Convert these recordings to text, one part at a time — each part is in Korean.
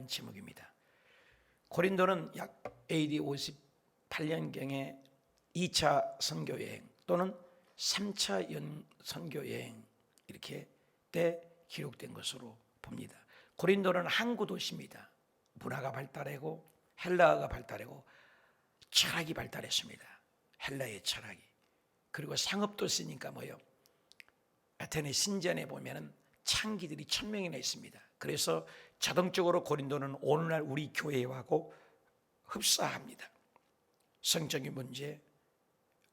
중요한 제목입니다. 고린도는 약 AD 58년경에 2차 선교여행 또는 3차 선교여행 이렇게 때 기록된 것으로 봅니다. 고린도는 항구 도시입니다. 문화가 발달하고 헬라어가 발달하고 철학이 발달했습니다. 헬라의 철학이. 그리고 상업도시니까 뭐요? 아테네 신전에 보면은 창기들이 1000명이나 있습니다. 그래서 자동적으로 고린도는 오늘날 우리 교회하고 흡사합니다. 성적인 문제,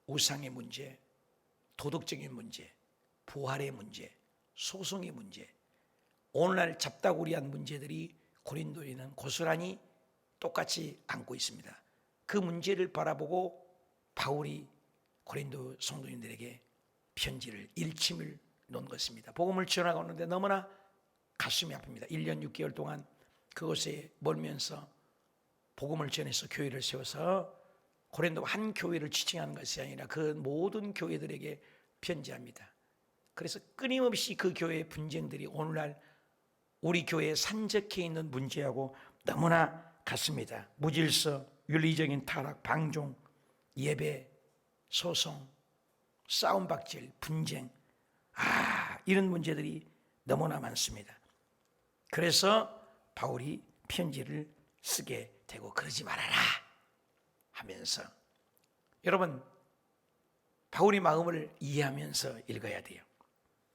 우상의 문제, 도덕적인 문제, 부활의 문제, 소송의 문제, 오늘날 잡다구리한 문제들이 고린도에는 고스란히 똑같이 안고 있습니다. 그 문제를 바라보고 바울이 고린도 성도님들에게 편지를, 일침을 놓은 것입니다. 복음을 전하고는데 너무나 가슴이 아픕니다. 1년 6개월 동안 그곳에 멀면서 복음을 전해서 교회를 세워서 고린도 한 교회를 지칭하는 것이 아니라 그 모든 교회들에게 편지합니다. 그래서 끊임없이 그 교회의 분쟁들이 오늘날 우리 교회에 산적해 있는 문제하고 너무나 같습니다. 무질서, 윤리적인 타락, 방종, 예배, 소송, 싸움박질, 분쟁, 이런 문제들이 너무나 많습니다. 그래서 바울이 편지를 쓰게 되고 그러지 말아라 하면서, 여러분 바울의 마음을 이해하면서 읽어야 돼요.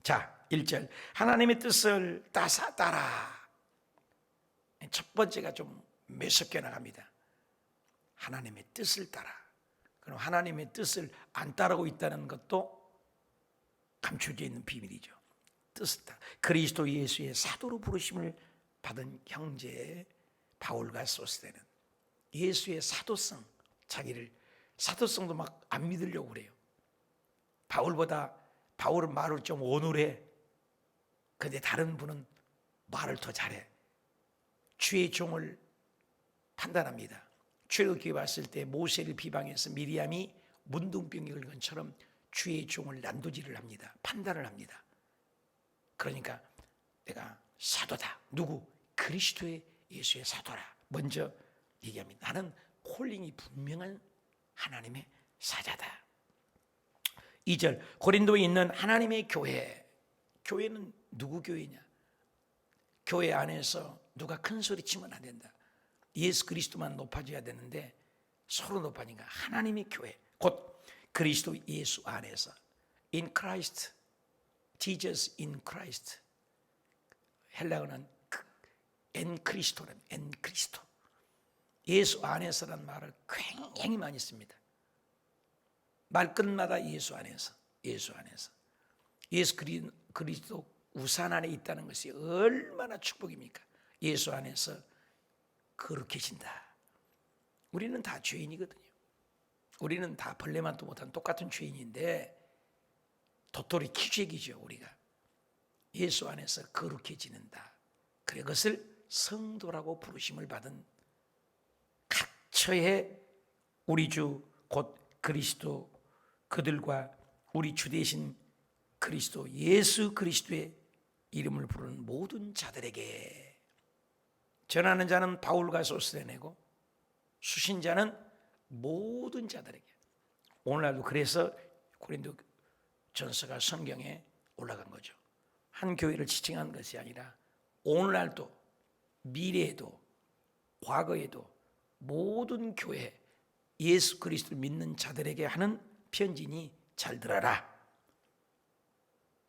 자, 1절 하나님의 뜻을 따라. 첫 번째가 좀 매섭게 나갑니다. 하나님의 뜻을 따라. 그럼 하나님의 뜻을 안 따르고 있다는 것도 감춰져 있는 비밀이죠. 뜻을 따라. 그리스도 예수의 사도로 부르심을 받은 형제 바울과 소스데는 예수의 사도성, 자기를 사도성도 막 안 믿으려고 그래요. 바울은 말을 좀 온울해. 근데 다른 분은 말을 더 잘해. 주의 종을 판단합니다. 출애굽기에 봤을 때 모세를 비방해서 미리암이 문둥병이 긁은 것처럼 주의 종을 난도질을 합니다. 판단을 합니다. 그러니까 내가 사도다. 누구? 그리스도의 예수의 사도라. 먼저 얘기합니다. 나는 콜링이 분명한 하나님의 사자다. 2절 고린도에 있는 하나님의 교회. 교회는 누구 교회냐? 교회 안에서 누가 큰 소리 치면 안 된다. 예수 그리스도만 높아져야 되는데 서로 높아지니까 하나님의 교회, 곧 그리스도 예수 안에서, in Christ, Jesus in Christ. 헬라어는 엔크리스토는 엔크리스토. 예수 안에서라는 말을 굉장히 많이 씁니다. 말끝마다 예수 안에서. 예수 그리스도 우산 안에 있다는 것이 얼마나 축복입니까? 예수 안에서 거룩해진다. 우리는 다 죄인이거든요. 우리는 다 벌레만도 못한 똑같은 죄인인데 도토리 키재기죠. 우리가 예수 안에서 거룩해지는다. 그것을 성도라고 부르심을 받은 각처의 우리 주 곧 그리스도, 그들과 우리 주 되신 그리스도 예수 그리스도의 이름을 부르는 모든 자들에게, 전하는 자는 바울과 소스데네고 수신자는 모든 자들에게. 오늘날도 그래서 고린도 전서가 성경에 올라간 거죠. 한 교회를 지칭한 것이 아니라 오늘날도, 미래에도, 과거에도 모든 교회 예수 그리스도를 믿는 자들에게 하는 편지니 잘 들어라,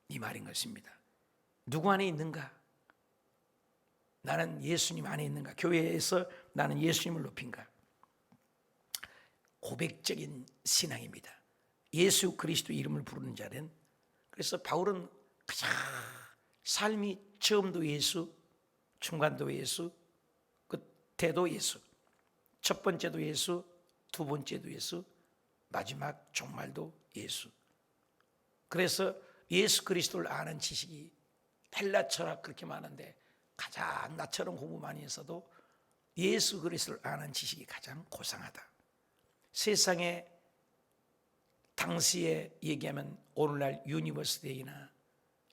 이 말인 것입니다. 누구 안에 있는가? 나는 예수님 안에 있는가? 교회에서 나는 예수님을 높인가? 고백적인 신앙입니다. 예수 그리스도 이름을 부르는 자는, 그래서 바울은 가장 삶이 처음도 예수, 중간도 예수, 끝에도 예수, 첫 번째도 예수, 두 번째도 예수, 마지막 종말도 예수. 그래서 예수 그리스도를 아는 지식이 헬라 철학 그렇게 많은데 가장 나처럼 공부 많이 했어도 예수 그리스도를 아는 지식이 가장 고상하다. 세상에 당시에 얘기하면 오늘날 유니버시티나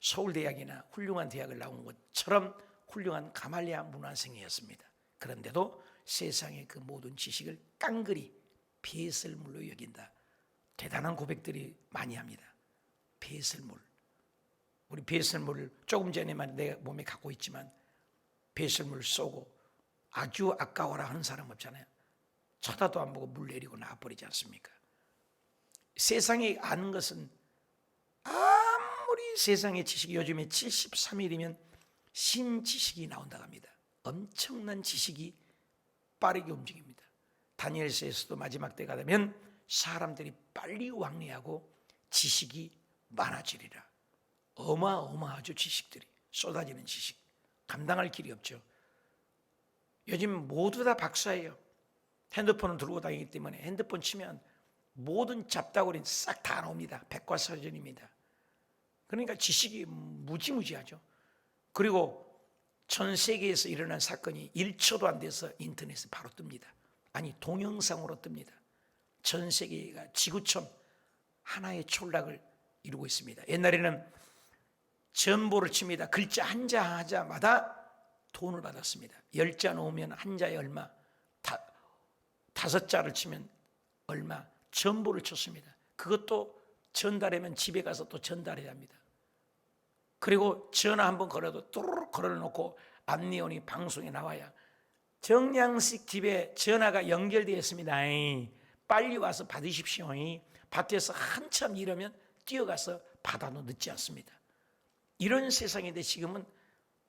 서울대학이나 훌륭한 대학을 나온 것처럼 훌륭한 가말리아 문화생이었습니다. 그런데도 세상의 그 모든 지식을 깡그리 배설물로 여긴다. 대단한 고백들이 많이 합니다. 배설물. 우리 배설물을 조금 전에만 내 몸에 갖고 있지만 배설물 쏘고 아주 아까워라 하는 사람 없잖아요. 쳐다도 안 보고 물 내리고 나와버리지 않습니까? 세상에 아는 것은 아무리 세상의 지식이 요즘에 73일이면 신지식이 나온다고 합니다. 엄청난 지식이 빠르게 움직입니다. 다니엘서에서도 마지막 때가 되면 사람들이 빨리 왕래하고 지식이 많아지리라. 어마어마하죠. 지식들이 쏟아지는 지식 감당할 길이 없죠. 요즘 모두 다 박사예요. 핸드폰을 들고 다니기 때문에 핸드폰 치면 모든 잡다구리 싹 다 나옵니다. 백과사전입니다. 그러니까 지식이 무지무지하죠. 그리고 전 세계에서 일어난 사건이 1초도 안 돼서 인터넷에 바로 뜹니다. 아니 동영상으로 뜹니다. 전 세계가 지구촌 하나의 촌락을 이루고 있습니다. 옛날에는 전보를 칩니다. 글자 한자 하자마다 돈을 받았습니다. 10자 놓으면 한자에 얼마, 5자를 치면 얼마, 전보를 쳤습니다. 그것도 전달하면 집에 가서 또 전달해야 합니다. 그리고 전화 한번 걸어도 뚜루룩 걸어놓고 안내원이 방송에 나와야 정량식 집에 전화가 연결되어 있습니다. 빨리 와서 받으십시오. 밭에서 한참 일하면 뛰어가서 받아도 늦지 않습니다. 이런 세상인데 지금은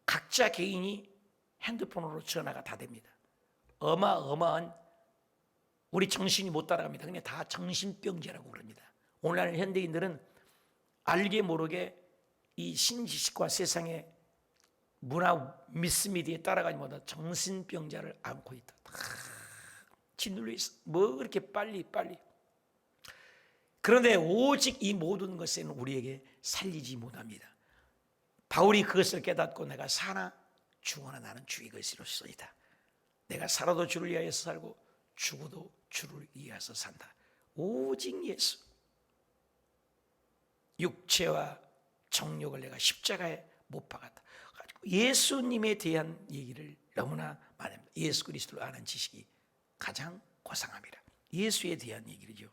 각자 개인이 핸드폰으로 전화가 다 됩니다. 어마어마한 우리 정신이 못 따라갑니다. 그냥 다 정신병자라고 그럽니다. 오늘날 현대인들은 알게 모르게 이 신지식과 세상의 문화 미스미디에 따라가지 못한 정신병자를 안고 있다. 다 짓눌려 있어. 뭐 그렇게 빨리. 그런데 오직 이 모든 것에는 우리에게 살리지 못합니다. 바울이 그것을 깨닫고 내가 사나 죽어나 나는 주의 것이로소이다. 내가 살아도 주를 위하여서 살고 죽어도 주를 위하여서 산다. 오직 예수. 육체와 정욕을 내가 십자가에 못 박았다. 예수님에 대한 얘기를 너무나 많이 합니다. 예수 그리스도를 아는 지식이 가장 고상함이라. 예수에 대한 얘기죠.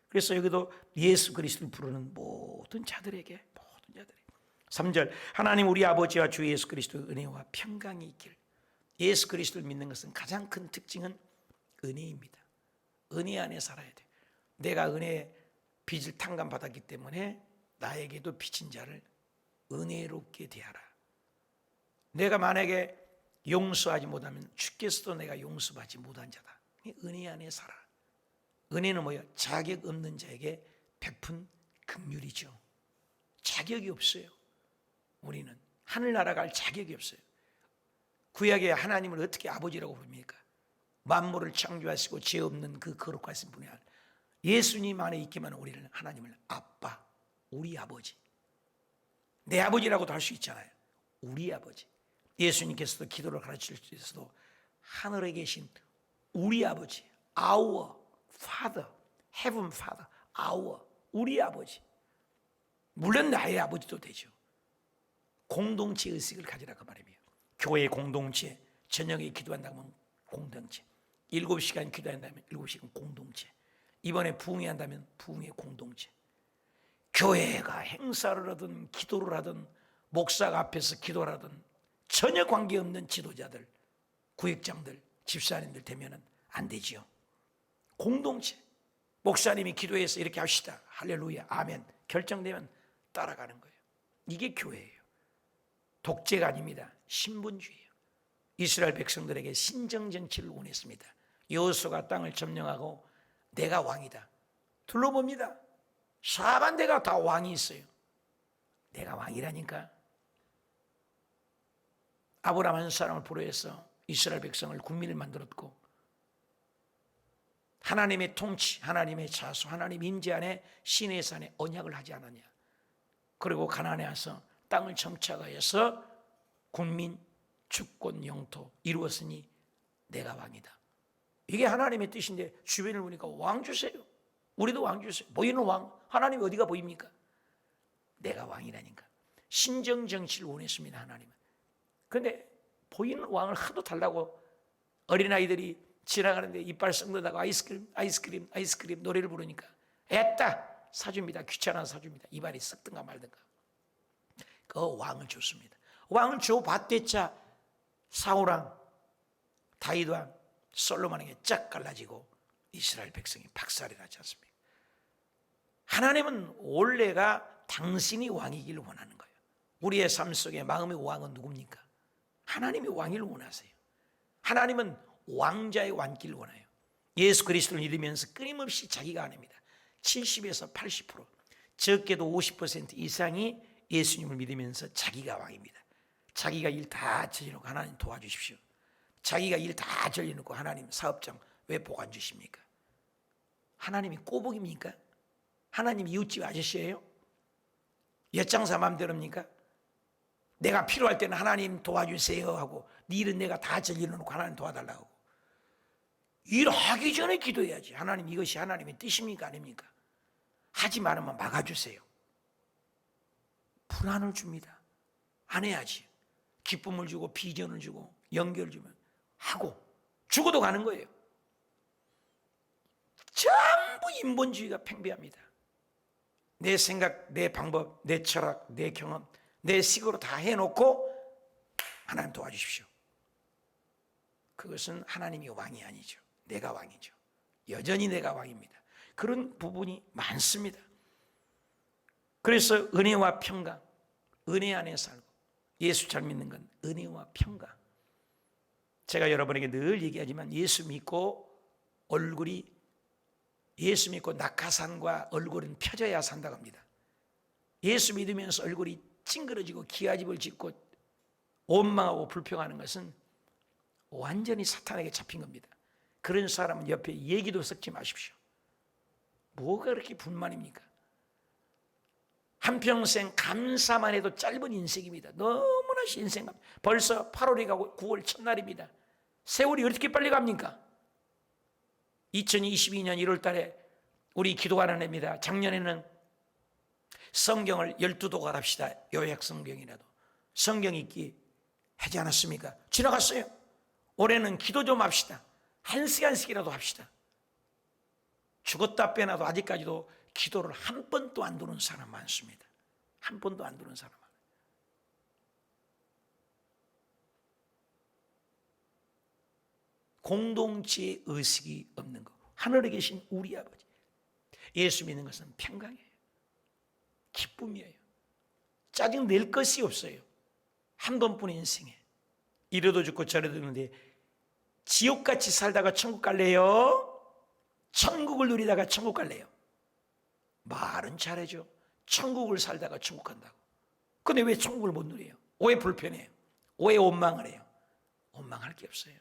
그래서 여기도 예수 그리스도를 부르는 모든 자들에게 3절 하나님 우리 아버지와 주 예수 그리스도의 은혜와 평강이 있길. 예수 그리스도를 믿는 것은 가장 큰 특징은 은혜입니다. 은혜 안에 살아야 돼. 내가 은혜의 빚을 탕감받았기 때문에 나에게도 빚진 자를 은혜롭게 대하라. 내가 만약에 용서하지 못하면 주께서도 내가 용서받지 못한 자다. 은혜 안에 살아. 은혜는 뭐예요? 자격 없는 자에게 베푼 긍휼이죠. 자격이 없어요. 우리는 하늘나라 갈 자격이 없어요. 구약의 하나님을 어떻게 아버지라고 부릅니까? 만물을 창조하시고 죄 없는 그 거룩하신 분이 예수님 안에 있기만 우리는 하나님을 아빠, 우리 아버지. 내 아버지라고도 할 수 있잖아요. 우리 아버지. 예수님께서도 기도를 가르칠 때에서도 하늘에 계신 우리 아버지, our father, heaven father, our, 우리 아버지. 물론 나의 아버지도 되죠. 공동체 의식을 가지라 그 말이에요. 교회 공동체, 저녁에 기도한다면 공동체, 7시간 기도한다면 7시간 공동체, 이번에 부흥회 한다면 부흥회 공동체. 교회가 행사를 하든 기도를 하든 목사가 앞에서 기도를 하든 전혀 관계없는 지도자들, 구역장들, 집사님들 되면 안 되지요. 공동체. 목사님이 기도해서 이렇게 합시다. 할렐루야, 아멘. 결정되면 따라가는 거예요. 이게 교회예요. 독재가 아닙니다. 신분주의예요. 이스라엘 백성들에게 신정정치를 원했습니다. 여호수아가 땅을 점령하고 내가 왕이다. 둘러봅니다. 사반대가 다 왕이 있어요. 내가 왕이라니까. 아브라함 한 사람을 포로해서 이스라엘 백성을 국민을 만들었고 하나님의 통치, 하나님의 자수, 하나님 임재 안에 시내 산에 언약을 하지 않았냐. 그리고 가나안에 와서 땅을 점차가해서 국민, 주권, 영토 이루었으니 내가 왕이다. 이게 하나님의 뜻인데 주변을 보니까 왕 주세요. 우리도 왕 주세요. 보이는 왕. 하나님 어디가 보입니까? 내가 왕이라니까. 신정정치를 원했습니다. 하나님은. 그런데 보이는 왕을 하도 달라고 어린아이들이 지나가는데 이빨 썩는다고 아이스크림 노래를 부르니까 애따 사줍니다. 귀찮아서 사줍니다. 이빨이 썩든가 말든가. 그 왕을 줬습니다. 왕을 줘봤댔자 사울왕, 다윗왕, 솔로몬에게 쫙 갈라지고 이스라엘 백성이 박살이 나지 않습니까? 하나님은 원래가 당신이 왕이기를 원하는 거예요. 우리의 삶 속에 마음의 왕은 누굽니까? 하나님이 왕이를 원하세요. 하나님은 왕자의 왕기를 원해요. 예수 그리스도를 믿으면서 끊임없이 자기가 아닙니다. 70에서 80%, 적게도 50% 이상이 예수님을 믿으면서 자기가 왕입니다. 자기가 일 다 저지르고 하나님 도와주십시오. 자기가 일 다 저지르고 하나님 사업장 왜 복 안 주십니까? 하나님이 꼬북입니까? 하나님이 이웃집 아저씨예요? 엿장사 맘대로입니까? 내가 필요할 때는 하나님 도와주세요 하고 네 일은 내가 다 저질러놓고 하나님 도와달라고 하고 일하기 전에 기도해야지. 하나님 이것이 하나님의 뜻입니까 아닙니까? 하지 말으면 막아주세요. 불안을 줍니다. 안 해야지. 기쁨을 주고 비전을 주고 연결 주면 하고 죽어도 가는 거예요. 전부 인본주의가 팽배합니다. 내 생각, 내 방법, 내 철학, 내 경험, 내 식으로 다 해놓고 하나님 도와주십시오. 그것은 하나님이 왕이 아니죠. 내가 왕이죠. 여전히 내가 왕입니다. 그런 부분이 많습니다. 그래서 은혜와 평강, 은혜 안에 살고 예수 잘 믿는 건 은혜와 평강. 제가 여러분에게 늘 얘기하지만 예수 믿고 낙하산과 얼굴은 펴져야 산다고 합니다. 예수 믿으면서 얼굴이 찡그러지고 기아집을 짓고 원망하고 불평하는 것은 완전히 사탄에게 잡힌 겁니다. 그런 사람은 옆에 얘기도 섞지 마십시오. 뭐가 그렇게 불만입니까? 한평생 감사만 해도 짧은 인생입니다. 너무나 인생 벌써 8월이 가고 9월 첫날입니다. 세월이 어떻게 빨리 갑니까? 2022년 1월 달에 우리 기도하는 해입니다. 작년에는 성경을 12도가 합시다. 요약 성경이라도 성경 읽기 하지 않았습니까? 지나갔어요. 올해는 기도 좀 합시다. 1시간씩이라도 합시다. 죽었다 빼놔도 아직까지도 기도를 한 번도 안 두는 사람 많습니다. 한 번도 안 두는 사람 많아요. 공동체의 의식이 없는 거. 하늘에 계신 우리 아버지. 예수 믿는 것은 평강이에요. 기쁨이에요. 짜증 낼 것이 없어요. 한 번뿐인 인생에. 이래도 죽고 저래도 죽는데 지옥같이 살다가 천국 갈래요? 천국을 누리다가 천국 갈래요? 말은 잘해줘. 천국을 살다가 천국 간다고. 근데 왜 천국을 못 누려요? 왜 불편해요? 왜 원망을 해요? 원망할 게 없어요.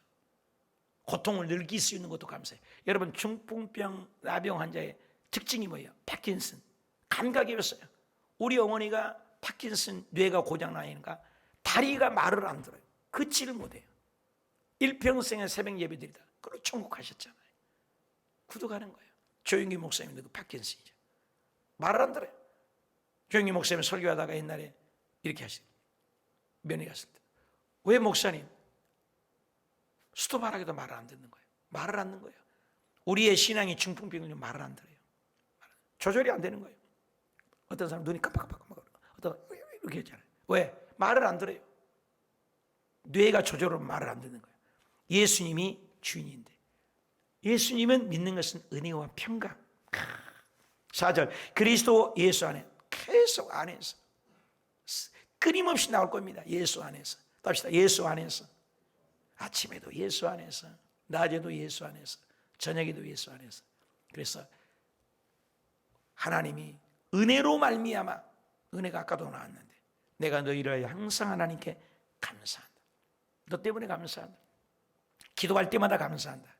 고통을 느낄 수 있는 것도 감사해요. 여러분 중풍병 나병 환자의 특징이 뭐예요? 파킨슨. 감각이 없어요. 우리 어머니가 파킨슨 뇌가 고장나니까 다리가 말을 안 들어요. 걷지를 못해요. 일평생의 새벽 예배 드리다 그리고 천국 가셨잖아요. 구두가는 거예요. 조영기 목사님도 그 파킨슨이죠. 말을 안 들어요. 조영기 목사님 설교하다가 옛날에 이렇게 하시죠. 면회 갔을 때. 왜 목사님? 수도바라기도 말을 안 듣는 거예요. 말을 안 듣는 거예요. 우리의 신앙이 중풍병은 말을 안 들어요. 조절이 안 되는 거예요. 어떤 사람 눈이 깜빡깜빡 어떤 이렇게 했잖아요. 왜? 말을 안 들어요. 뇌가 조절을 말을 안 듣는 거예요. 예수님이 주인인데 예수님은 믿는 것은 은혜와 평강. 4절 그리스도 예수 안에 계속 안에서 끊임없이 나올 겁니다. 예수 안에서. 답시다. 예수 안에서. 아침에도 예수 안에서, 낮에도 예수 안에서, 저녁에도 예수 안에서. 그래서 하나님이 은혜로 말미암아, 은혜가 아까도 나왔는데 내가 너희를 위하여 항상 하나님께 감사한다. 너 때문에 감사한다. 기도할 때마다 감사한다.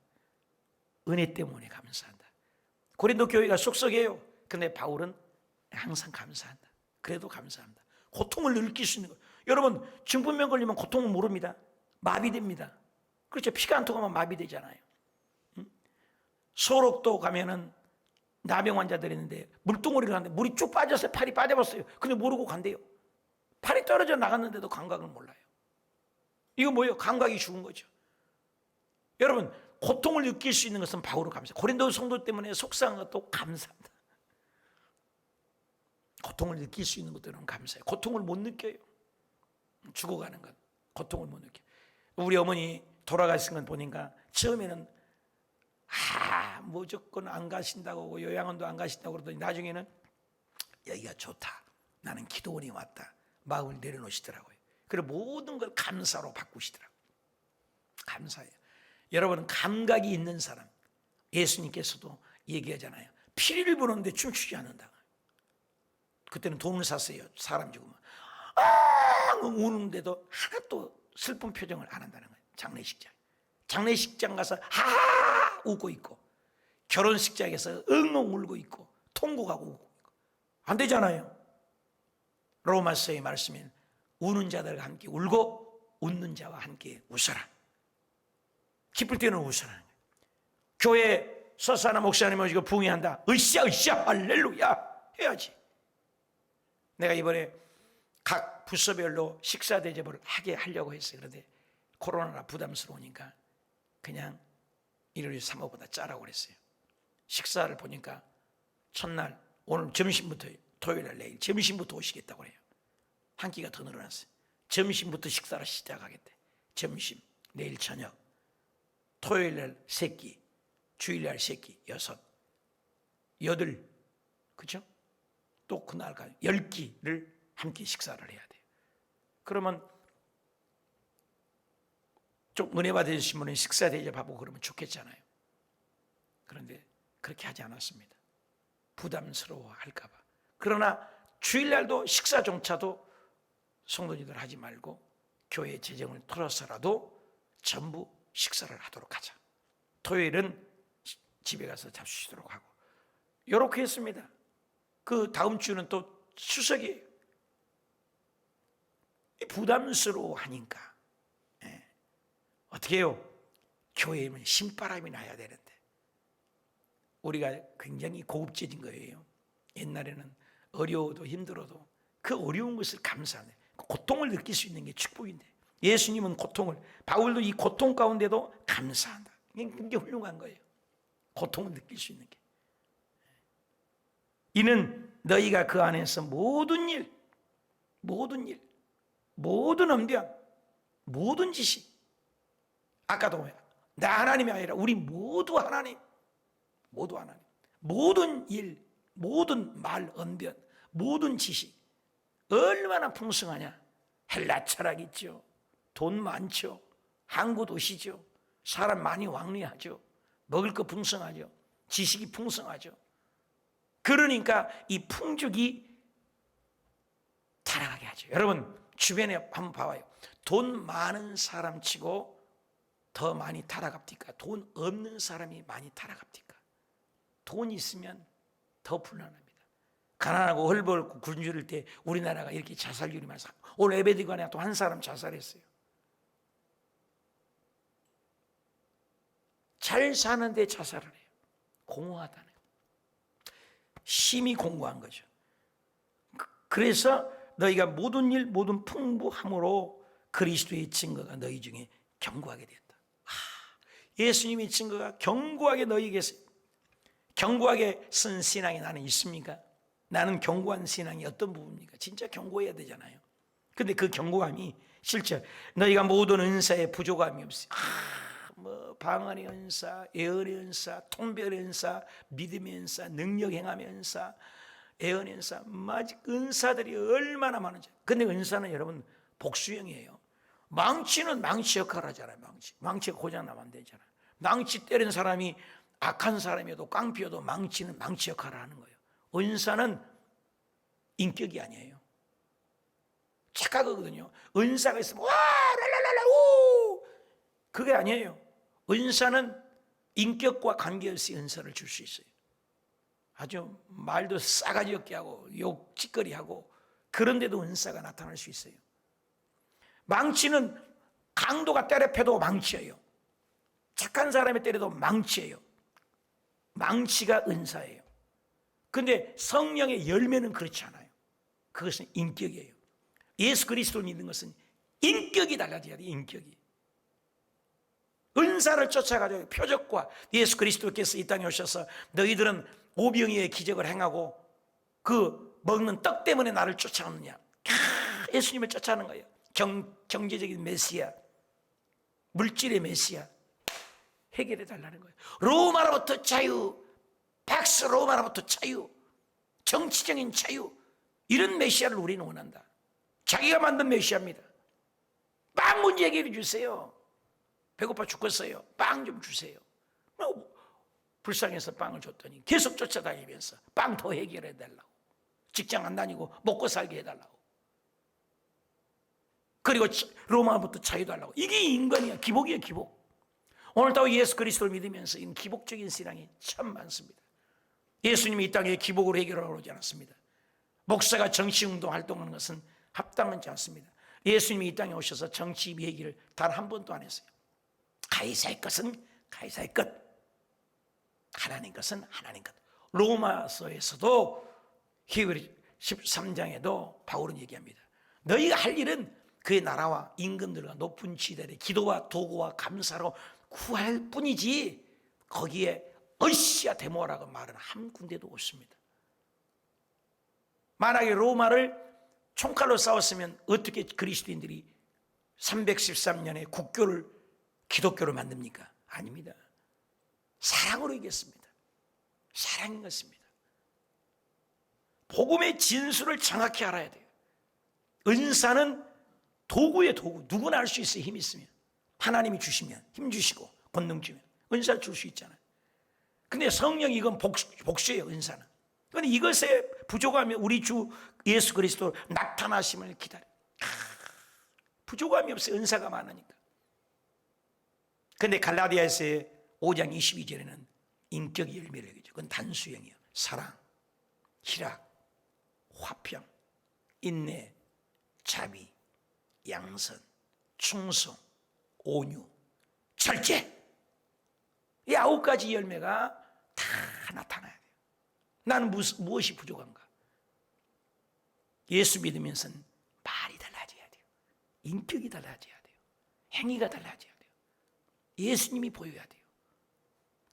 은혜 때문에 감사한다. 고린도 교회가 쏙쏙해요. 근데 바울은 항상 감사한다. 그래도 감사합니다. 고통을 느낄 수 있는 거. 여러분 중풍병 걸리면 고통을 모릅니다. 마비됩니다. 그렇죠. 피가 안 통하면 마비되잖아요. 소록도 가면은 나병 환자들이 있는데 물동어리를 하는데 물이 쭉 빠져서 팔이 빠져버렸어요. 근데 모르고 간대요. 팔이 떨어져 나갔는데도 감각을 몰라요. 이거 뭐예요? 감각이 죽은 거죠. 여러분, 고통을 느낄 수 있는 것은 바울은 감사해요. 고린도 성도 때문에 속상한 것도 감사합니다. 고통을 느낄 수 있는 것들은 감사해요. 고통을 못 느껴요. 죽어가는 것, 고통을 못 느껴요. 우리 어머니 돌아가신 건 보니까 처음에는 무조건 안 가신다고, 요양원도 안 가신다고 그러더니 나중에는 여기가 좋다, 나는 기도원이 왔다, 마음을 내려놓으시더라고요. 그리고 모든 걸 감사로 바꾸시더라고요. 감사해요. 여러분, 감각이 있는 사람, 예수님께서도 얘기하잖아요. 피리를 부는데 춤추지 않는다. 그때는 돈을 샀어요. 사람 죽으면 우는데도 하나도 슬픈 표정을 안 한다는 거예요. 장례식장 가서 웃고 있고, 결혼식장에서 엉엉 울고 있고, 통곡하고 울고 있고. 안 되잖아요. 로마서의 말씀엔 우는 자들과 함께 울고 웃는 자와 함께 웃어라. 기쁠 때는 웃으라는 거예요. 교회 서사나 목사님 모시고 부흥회한다, 으쌰 할렐루야 해야지. 내가 이번에 각 부서별로 식사 대접을 하려고 했어요. 그런데 코로나라 부담스러우니까 그냥 일요일 3호보다 짜라고 그랬어요. 식사를 보니까 첫날 오늘 점심부터, 토요일날 내일 점심부터 오시겠다고 그래요. 한 끼가 더 늘어났어요. 점심부터 식사를 시작하겠대. 점심, 내일 저녁, 토요일날 3끼, 주일날 3끼, 6, 8, 그죠? 또 그날 10끼를 함께 식사를 해야 돼요. 그러면 좀 은혜 받으신 분은 식사 대접하고 그러면 좋겠잖아요. 그런데 그렇게 하지 않았습니다. 부담스러워 할까 봐. 그러나 주일날도 식사조차도 성도님들 하지 말고 교회 재정을 털어서라도 전부 식사를 하도록 하자. 토요일은 집에 가서 잡수시도록 하고. 이렇게 했습니다. 그 다음 주는 또 추석이에요. 부담스러워 하니까 어떻게 해요? 교회에는 신바람이 나야 되는데 우리가 굉장히 고급져진 거예요. 옛날에는 어려워도 힘들어도 그 어려운 것을 감사하네. 고통을 느낄 수 있는 게 축복인데, 예수님은 고통을, 바울도 이 고통 가운데도 감사한다. 이게 굉장히 훌륭한 거예요. 고통을 느낄 수 있는 게. 이는 너희가 그 안에서 모든 일, 모든 언변, 모든 지식, 아까도 나 하나님이 아니라 우리 모두 하나님, 모든 일, 모든 말, 언변, 모든 지식 얼마나 풍성하냐. 헬라 철학 있죠. 돈 많죠. 항구 도시죠. 사람 많이 왕래하죠. 먹을 거 풍성하죠. 지식이 풍성하죠. 그러니까 이 풍족이 타락하게 하죠. 여러분 주변에 한번 봐봐요. 돈 많은 사람 치고 더 많이 타락합니까? 돈 없는 사람이 많이 타락합니까? 돈 있으면 더 불안합니다. 가난하고 헐벗고 굶주릴 때 우리나라가 이렇게 자살률이 많아서 오늘 예배드리고 또 한 사람 자살했어요. 잘 사는데 자살을 해요. 공허하다는 거예요. 심히 공허한 거죠. 그래서 너희가 모든 일 모든 풍부함으로 그리스도의 증거가 너희 중에 견고하게 됐다. 예수님의 증거가 견고하게 너희에게서, 견고하게 쓴 신앙이 나는 있습니까? 나는 견고한 신앙이 어떤 부분입니까? 진짜 견고해야 되잖아요. 근데 그 견고함이 실제 너희가 모든 은사에 부족함이 없어요. 방언의 은사, 예언의 은사, 통별의 은사, 믿음의 은사, 능력 행함의 은사, 예언의 은사, 은사들이 얼마나 많은지. 근데 은사는 여러분 복수형이에요. 망치는 망치 역할을 하잖아요. 망치가 고장나면 안 되잖아요. 망치 때린 사람이 악한 사람이어도 깡피여도 망치는 망치 역할을 하는 거예요. 은사는 인격이 아니에요. 착각하거든요. 은사가 있으면 와 랄랄랄라 우 그게 아니에요. 은사는 인격과 관계없이 은사를 줄 수 있어요. 아주 말도 싸가지 없게 하고 욕 찌꺼리하고 그런데도 은사가 나타날 수 있어요. 망치는 강도가 때려 패도 망치예요. 착한 사람이 때려도 망치예요. 망치가 은사예요. 그런데 성령의 열매는 그렇지 않아요. 그것은 인격이에요. 예수 그리스도를 믿는 것은 인격이 달라져야 돼요. 인격이. 은사를 쫓아가지고 표적과 예수 그리스도께서 이 땅에 오셔서 너희들은 오병이어의 기적을 행하고 그 먹는 떡 때문에 나를 쫓아오느냐. 예수님을 쫓아가는 거예요. 경제적인 메시아, 물질의 메시아 해결해 달라는 거예요. 로마로부터 자유, 박스 로마로부터 자유, 정치적인 자유, 이런 메시아를 우리는 원한다. 자기가 만든 메시아입니다. 빵 문제 해결해 주세요. 배고파 죽겠어요. 빵 좀 주세요. 불쌍해서 빵을 줬더니 계속 쫓아다니면서 빵 더 해결해 달라고, 직장 안 다니고 먹고 살게 해달라고, 그리고 로마부터 자유 달라고. 이게 인간이야. 기복이야, 기복. 오늘따라 예수 그리스도를 믿으면서 이 기복적인 신앙이 참 많습니다. 예수님이 이 땅에 기복으로 해결하러 오지 않았습니다. 목사가 정치운동 활동하는 것은 합당하지 않습니다. 예수님이 이 땅에 오셔서 정치 얘기를 단 한 번도 안 했어요. 가이사의 것은 가이사의 것, 하나님 것은 하나님 것. 로마서에서도 히브리 13장에도 바울은 얘기합니다. 너희가 할 일은 그의 나라와 임금들과 높은 지대를 기도와 도구와 감사로 구할 뿐이지 거기에 어시아 데모라고 말은 한 군데도 없습니다. 만약에 로마를 총칼로 싸웠으면 어떻게 그리스도인들이 313년에 국교를 기독교를 만듭니까? 아닙니다. 사랑으로 이겼습니다. 사랑인 것입니다. 복음의 진수를 정확히 알아야 돼요. 은사는 도구의 도구. 누구나 할 수 있어요. 힘 있으면. 하나님이 주시면, 힘 주시고 권능 주면 은사를 줄 수 있잖아요. 근데 성령, 이건 복수예요. 은사는. 그런데 이것에 부족함이 우리 주 예수 그리스도 나타나심을 기다려. 부족함이 없어요. 은사가 많으니까. 근데 갈라디아서의 5장 22절에는 인격의 열매를 얘기죠. 그건 단수형이에요. 사랑, 희락, 화평, 인내, 자비, 양선, 충성, 온유, 절제. 이 9가지 열매가 다 나타나야 돼요. 나는 무엇이 부족한가? 예수 믿으면서는 말이 달라져야 돼요. 인격이 달라져야 돼요. 행위가 달라져야 돼요. 예수님이 보여야 돼요.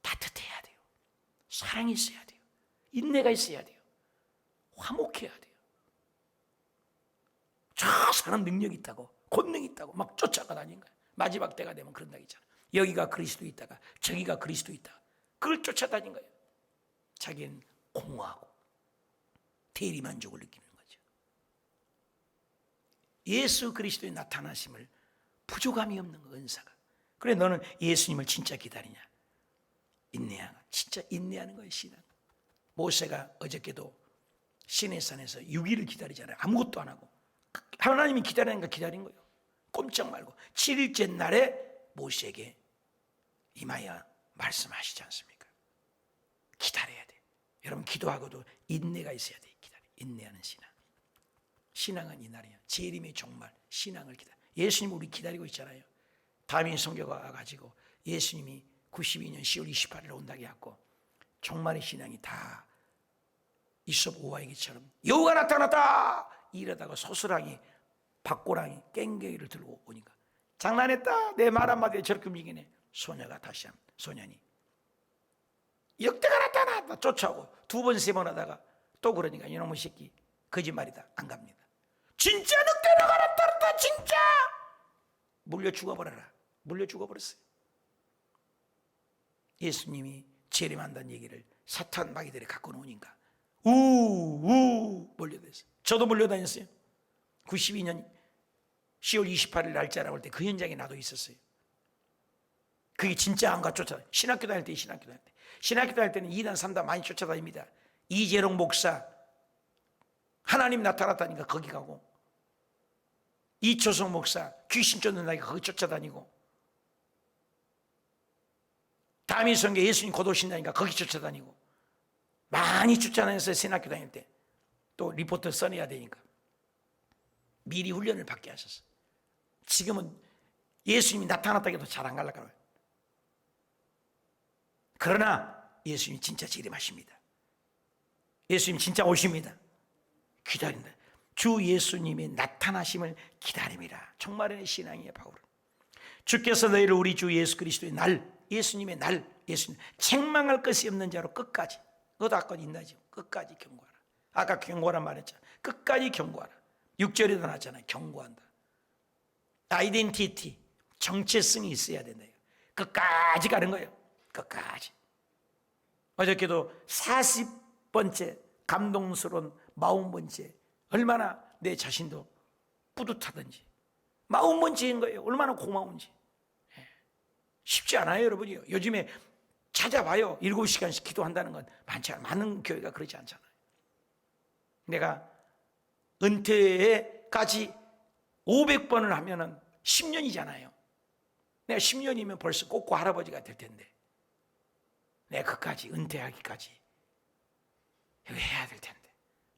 따뜻해야 돼요. 사랑이 있어야 돼요. 인내가 있어야 돼요. 화목해야 돼요. 저 사람 능력이 있다고, 권능이 있다고 막 쫓아가다니는 거예요. 마지막 때가 되면 그런다 했잖아요. 여기가 그리스도 있다가 저기가 그리스도 있다. 그걸 쫓아다닌 거예요. 자기는 공허하고 대리만족을 느끼는 거죠. 예수 그리스도의 나타나심을 부족함이 없는 거, 은사가. 그래, 너는 예수님을 진짜 기다리냐? 인내하는, 진짜 인내하는 거예요, 신앙. 모세가 어저께도 시내산에서 6일을 기다리잖아요. 아무것도 안 하고. 하나님이 기다리니까 기다린 거예요. 꼼짝 말고 7일째 날에 모세에게 임하여 말씀하시지 않습니까? 기다려야 돼요. 여러분, 기도하고도 인내가 있어야 돼요. 인내하는 신앙. 신앙은 이날이야. 재림의 종말, 신앙을 기다려. 예수님 우리 기다리고 있잖아요. 다민 선교가 와가지고 예수님이 92년 10월 28일에 온다고 해갖고 종말의 신앙이 다 이솝 오화에게처럼 여호와가 나타났다 이러다가 소스랑이 박고랑이 깽개를 들고 오니까 장난했다 내 말 한마디에 저렇게 움직이네. 소녀가 다시 한 소년이 역대가 나타났다 쫓아오고 2번 3번 하다가 또 그러니까 이놈의 새끼 거짓말이다 안 갑니다. 진짜 늑대가 나타났다 진짜 물려 죽어버려라. 물려 죽어버렸어요. 예수님이 재림한다는 얘기를 사탄 마귀들이 갖고 노니까 몰려다녔어요. 저도 몰려다녔어요. 92년 10월 28일 날짜라고 할 때 그 현장에 나도 있었어요. 그게 진짜 안가 쫓아다녀요. 신학교 다닐 때 신학교 다닐 때는 2단 3단 많이 쫓아다닙니다. 이재롱 목사 하나님 나타났다니까 거기 가고, 이초성 목사 귀신 쫓는다니까 거기 쫓아다니고, 다미 성교 예수님 곧 오신다니까 거기 쫓아다니고 많이 쫓아다녔어요. 신학교 다닐 때. 또 리포트 써내야 되니까 미리 훈련을 받게 하셨어요. 지금은 예수님이 나타났다고 해도 잘 안 가려고 해요. 그러나 예수님이 진짜 재림하십니다. 예수님 진짜 오십니다. 기다린다. 주 예수님의 나타나심을 기다립니다. 종말의 신앙이에요. 바울은 주께서 너희를 우리 주 예수 그리스도의 날, 예수님의 날, 예수님 책망할 것이 없는 자로 끝까지, 의도학권 있나죠? 끝까지 경고하라. 아까 경고하란 말했잖아. 끝까지 경고하라. 6절에도 나왔잖아요. 경고한다. 아이덴티티, 정체성이 있어야 된다. 끝까지 가는 거예요. 끝까지. 어저께도 40번째 감동스러운 40번째, 얼마나 내 자신도 뿌듯하든지 40번째인 거예요. 얼마나 고마운지. 쉽지 않아요, 여러분이요. 요즘에 찾아봐요. 7시간씩 기도한다는 건 많지 않아요. 많은 교회가 그러지 않잖아요. 내가 은퇴까지 500번을 하면은 10년이잖아요. 내가 10년이면 벌써 꼬꼬 할아버지가 될 텐데, 내가 그까지 은퇴하기까지 이거 해야 될 텐데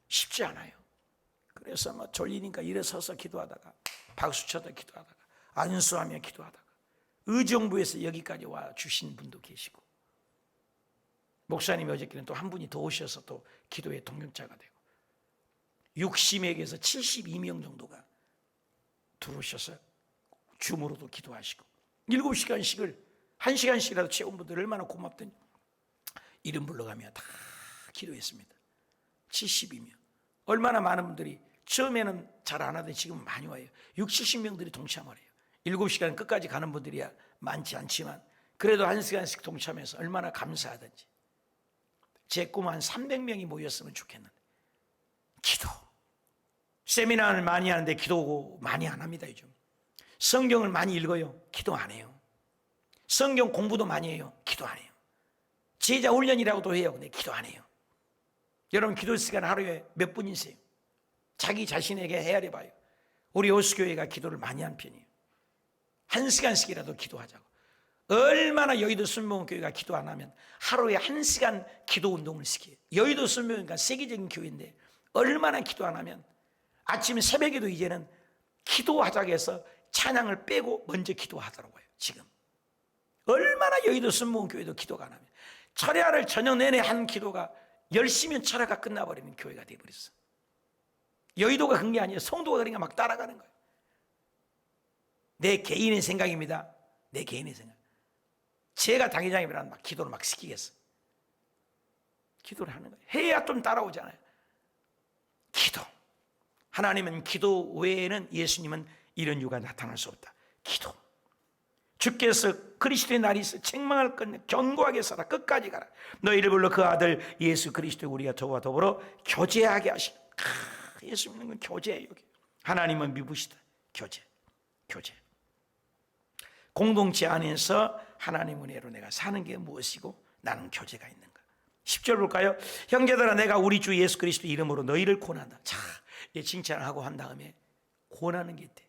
쉽지 않아요. 그래서 막 졸리니까 일어서서 기도하다가, 박수 쳐서 기도하다가, 안수하며 기도하다가, 의정부에서 여기까지 와 주신 분도 계시고, 목사님이 어저께는 또 한 분이 더 오셔서 또 기도의 동역자가 되고, 60명에서 72명 정도가 들어오셔서 줌으로도 기도하시고, 7시간씩을 1시간씩이라도 채운 분들 얼마나 고맙더니 이름 불러가며 다 기도했습니다. 72명. 얼마나 많은 분들이, 처음에는 잘 안 하더니 지금 많이 와요. 60, 70명들이 동참을 해요. 7시간 끝까지 가는 분들이야 많지 않지만 그래도 1시간씩 동참해서 얼마나 감사하든지. 제 꿈은 한 300명이 모였으면 좋겠는데, 기도. 세미나를 많이 하는데 기도 많이 안 합니다, 요즘. 성경을 많이 읽어요. 기도 안 해요. 성경 공부도 많이 해요. 기도 안 해요. 제자 훈련이라고도 해요. 근데 기도 안 해요. 여러분, 기도 시간 하루에 몇 분이세요? 자기 자신에게 헤아려 봐요. 우리 호수교회가 기도를 많이 한 편이에요. 1시간씩이라도 기도하자고. 얼마나 여의도 순복음교회가 기도 안 하면 하루에 1시간 기도 운동을 시켜요. 여의도 순복음교회가 세계적인 교회인데 얼마나 기도 안 하면 아침 새벽에도 이제는 기도하자고 해서 찬양을 빼고 먼저 기도하더라고요. 지금 얼마나 여의도 순복음교회도 기도가 안 하면, 철야를 저녁 내내 한 기도가 10시면 철야가 끝나버리면 교회가 돼버렸어. 여의도가 그런 게 아니에요. 성도가 그러니까 막 따라가는 거예요. 내 개인의 생각입니다. 내 개인의 생각. 제가 당회장이면 막 기도를 막 시키겠어. 기도를 하는 거예요. 해야 좀 따라오잖아요. 기도. 하나님은 기도 외에는, 예수님은 이런 이유가 나타날 수 없다. 기도. 주께서 그리스도의 날이 있어 책망할 것 견고하게 살아 끝까지 가라. 너희를 불러 그 아들 예수 그리스도 우리가 저와 더불어 교제하게 하시고. 예수 믿는 건 교제예요. 하나님은 미부시다. 교제. 공동체 안에서 하나님 은혜로 내가 사는 게 무엇이고 나는 교제가 있는가. 10절 볼까요? 형제들아, 내가 우리 주 예수 그리스도 이름으로 너희를 권한다. 자, 칭찬하고 한 다음에 권하는 게 있대.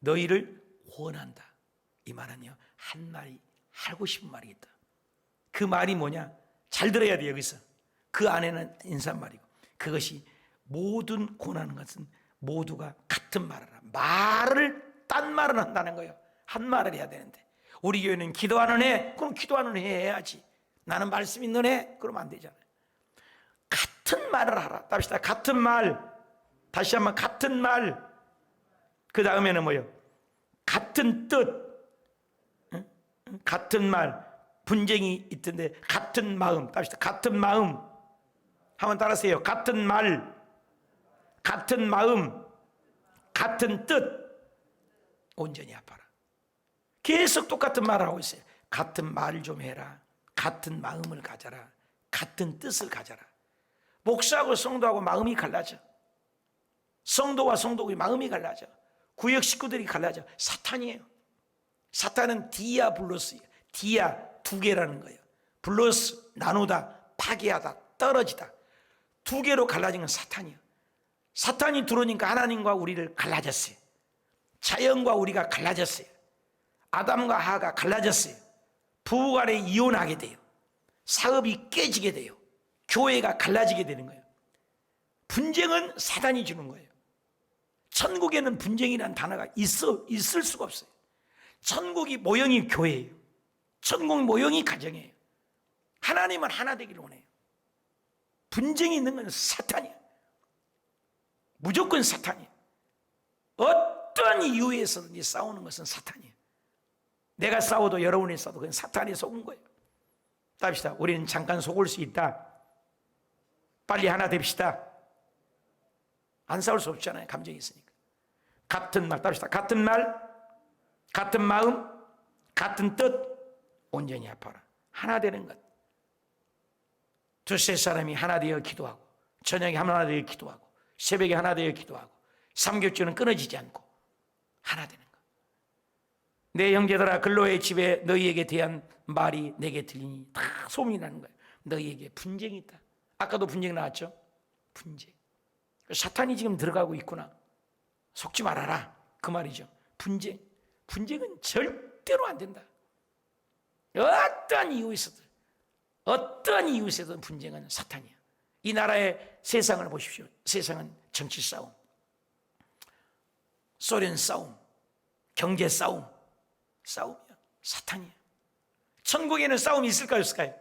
너희를 권한다. 이 말은요, 한 말이 하고 싶은 말이 있다. 그 말이 뭐냐? 잘 들어야 돼. 여기서 그 안에는 인사말이고, 그것이 모든 권하는 것은 모두가 같은 말을 딴 말을 한다는 거예요. 한 말을 해야 되는데, 우리 교회는 기도하는 애, 그럼 기도하는 애 해야지. 나는 말씀 있는 애, 그러면 안 되잖아요. 같은 말을 하라. 답시다. 같은 말. 다시 한번 같은 말. 그 다음에는 뭐예요? 같은 뜻. 같은 말. 분쟁이 있던데 같은 마음. 답시다. 같은 마음. 한번 따라하세요. 같은 말, 같은 마음, 같은 뜻. 온전히 아파라. 계속 똑같은 말을 하고 있어요. 같은 말을 좀 해라. 같은 마음을 가져라. 같은 뜻을 가져라. 목사하고 성도하고 마음이 갈라져. 성도와 성도의 마음이 갈라져. 구역 식구들이 갈라져. 사탄이에요. 사탄은 디아블로스예요. 디아, 두 개라는 거예요. 블로스, 나누다, 파괴하다, 떨어지다. 두 개로 갈라진 건 사탄이에요. 사탄이 들어오니까 하나님과 우리를 갈라졌어요. 자연과 우리가 갈라졌어요. 아담과 하가 갈라졌어요. 부부간에 이혼하게 돼요. 사업이 깨지게 돼요. 교회가 갈라지게 되는 거예요. 분쟁은 사단이 주는 거예요. 천국에는 분쟁이라는 단어가 있을 수가 없어요. 천국이 모형이 교회예요. 천국 모형이 가정이에요. 하나님은 하나 되기를 원해요. 분쟁이 있는 건 사탄이에요. 무조건 사탄이에요. 어떤 이유에서든지 싸우는 것은 사탄이에요. 내가 싸워도 여러분이 싸워도 그건 사탄이 속은 거예요. 답시다. 우리는 잠깐 속을 수 있다. 빨리 하나 됩시다. 안 싸울 수 없잖아요. 감정이 있으니까. 같은 말, 답시다. 같은 말, 같은 마음, 같은 뜻, 온전히 합하라. 하나 되는 것. 두세 사람이 하나 되어 기도하고, 저녁에 하나 되어 기도하고, 새벽에 하나 되어 기도하고, 삼겹줄은 끊어지지 않고 하나 되는 것. 내 형제들아, 근로의 집에 너희에게 대한 말이 내게 들리니 다 소문이 나는 거예요. 너희에게 분쟁이 있다. 아까도 분쟁 나왔죠? 분쟁. 사탄이 지금 들어가고 있구나. 속지 말아라. 그 말이죠. 분쟁. 분쟁은 절대로 안 된다. 어떠한 이유에서든 분쟁은 사탄이야. 이 나라의 세상을 보십시오. 세상은 정치 싸움, 소련 싸움, 경제 싸움, 싸움이야. 사탄이야. 천국에는 싸움이 있을까요, 없을까요?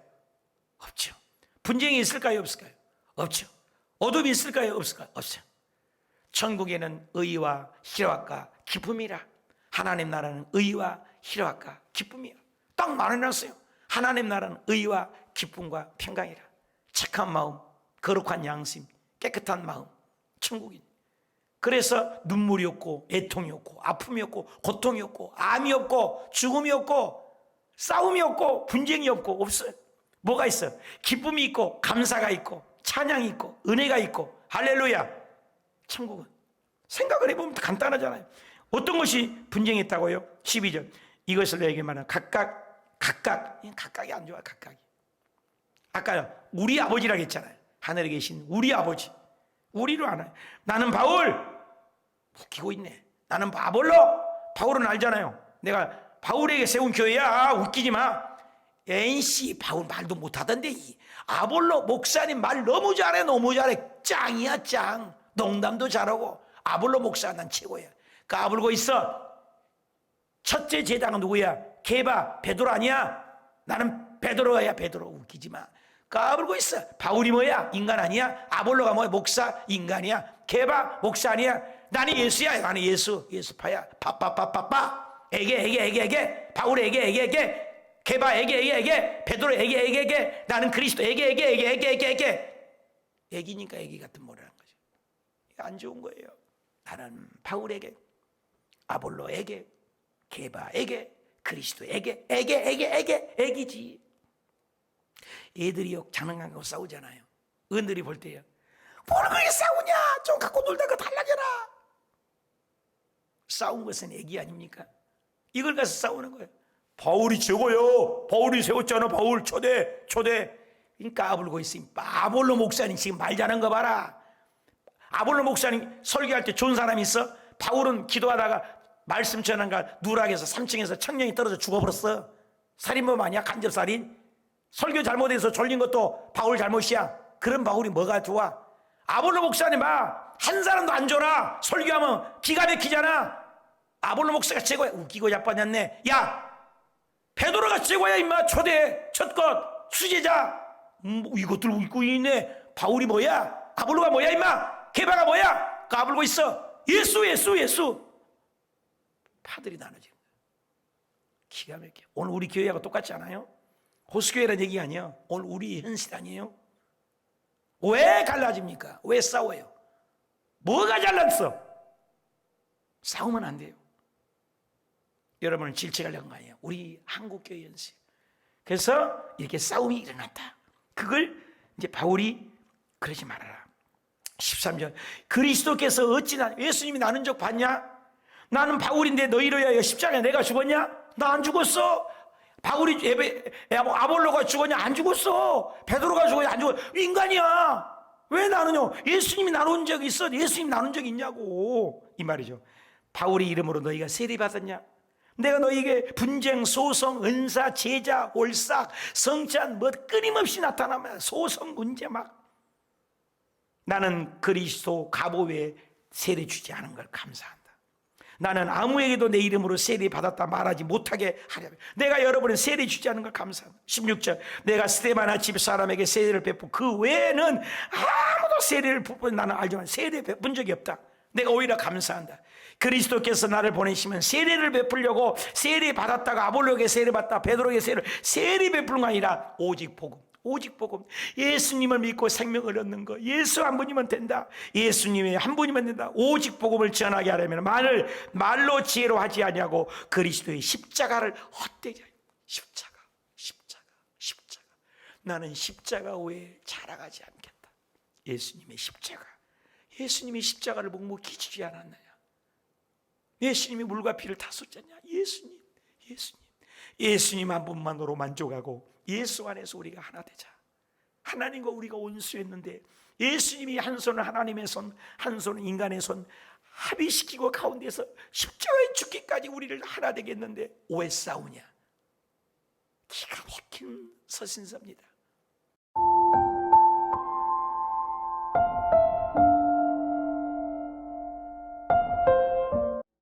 없죠. 분쟁이 있을까요, 없을까요? 없죠. 어둠이 있을까요, 없을까요? 없죠. 천국에는 의와 희락과 기쁨이라. 하나님 나라는 의와 희락과 기쁨이야. 딱 말해놨어요. 하나님 나라는 의와 기쁨과 평강이라. 착한 마음, 거룩한 양심, 깨끗한 마음, 천국인. 그래서 눈물이 없고 애통이 없고 아픔이 없고 고통이 없고 암이 없고 죽음이 없고 싸움이 없고 분쟁이 없고 없어요. 뭐가 있어? 기쁨이 있고 감사가 있고 찬양이 있고 은혜가 있고 할렐루야. 천국은 생각을 해보면 간단하잖아요. 어떤 것이 분쟁이 있다고요? 12절. 이것을 너에게 말하는 각각이 안 좋아. 각각이. 아까 우리 아버지라고 했잖아요. 하늘에 계신 우리 아버지. 우리로 안 해요. 나는 바울. 웃기고 있네. 나는 아볼로. 바울은 알잖아요. 내가 바울에게 세운 교회야. 웃기지 마. NC 바울 말도 못하던데. 아볼로 목사님 말 너무 잘해. 너무 잘해. 짱이야 짱. 농담도 잘하고. 아볼로 목사 난 최고야. 까불고 있어. 첫째 제자가 누구야? 게바 베드로 아니야? 나는 베드로야. 베드로. 웃기지 마. 까불고 있어. 바울이 뭐야? 인간 아니야? 아볼로가 뭐야? 목사 인간이야? 게바 목사 아니야? 나는 예수야. 나는 예수파야. 파파파파파. 에게 바울 에게 게바 에게 베드로 에게 나는 그리스도 에게 애기니까 애기 같은 뭐라는 거죠. 안 좋은 거예요. 나는 바울에게 아볼로에게 게바에게 그리스도에게 애기지. 애들이요 장난감하고 싸우잖아요. 어른들이 볼 때요. 뭘 그렇게 싸우냐? 좀 갖고 놀다가 달라져라. 싸운 것은 애기 아닙니까? 이걸 가서 싸우는 거예요. 바울이 최고요. 바울이 세웠잖아. 바울 초대. 그러니까 까불고 있으니까. 아볼로 목사님 지금 말 잘하는 거 봐라. 아볼로 목사님 설교할 때 좋은 사람이 있어? 바울은 기도하다가 말씀 전한가 누락에서 3층에서 청년이 떨어져 죽어버렸어. 살인범 아니야? 간접살인. 설교 잘못해서 졸린 것도 바울 잘못이야. 그런 바울이 뭐가 좋아? 아볼로 목사님 봐. 한 사람도 안 줘라. 설교하면 기가 막히잖아. 아볼로 목사가 최고야. 웃기고 자빠졌네. 야 베드로가 최고야 임마. 초대 첫것 수제자. 이것들 웃고 있네. 바울이 뭐야? 아볼로가 뭐야 임마? 게바가 뭐야? 까불고 있어. 예수. 파들이 나눠지는 거야. 기가 막혀. 오늘 우리 교회하고 똑같지 않아요? 호수교회라는 얘기 아니에요. 오늘 우리 현실 아니에요? 왜 갈라집니까? 왜 싸워요? 뭐가 잘났어? 싸우면 안 돼요. 여러분을 질책하려는 거 아니에요. 우리 한국교회 현실. 그래서 이렇게 싸움이 일어났다. 그걸 이제 바울이 그러지 말아라. 13절. 그리스도께서 어찌나 예수님이 나는 적 봤냐? 나는 바울인데 너희로 하여 십자가에 내가 죽었냐? 나 안 죽었어. 바울이 아볼로가 죽었냐? 안 죽었어. 베드로가 죽었냐? 안 죽었어. 인간이야. 왜 나누냐? 예수님이 나눈 적이 있어. 예수님 나눈 적이 있냐고. 이 말이죠. 바울의 이름으로 너희가 세례받았냐? 내가 너희에게 분쟁, 소송, 은사, 제자, 올삭, 성찬 뭐 끊임없이 나타나면 소송 문제 막. 나는 그리스도 갑오 외에 세례 주지 않은 걸 감사한다. 나는 아무에게도 내 이름으로 세례 받았다 말하지 못하게 하려. 내가 여러분은 세례 주지 않은 걸 감사한다. 16절. 내가 스데바나 집 사람에게 세례를 베푸 그 외에는 아무도 세례를 베푼 나는 알지만 세례 베푼 적이 없다. 내가 오히려 감사한다. 그리스도께서 나를 보내시면 세례를 베풀려고 세례 받았다가 아볼로에게 세례 받다 베드로에게 세례 베푸는 거 아니라 오직 복음, 오직 복음. 예수님을 믿고 생명을 얻는 거. 예수 한 분이면 된다. 예수님이 한 분이면 된다. 오직 복음을 전하게 하려면 말로 지혜로 하지 아니하고 그리스도의 십자가를 헛되게 하여. 십자가. 나는 십자가 외에 자라가지 않겠다. 예수님의 십자가. 예수님이 십자가를 묵묵히 지지 않았나요? 예수님이 물과 피를 다 쏟잖냐? 예수님 한 분만으로 만족하고 예수 안에서 우리가 하나 되자. 하나님과 우리가 원수였는데 예수님이 한 손은 하나님의 손, 한 손은 인간의 손 합의시키고 가운데서 십자가에 죽기까지 우리를 하나 되게 했는데 왜 싸우냐? 기가 막힌 서신서입니다.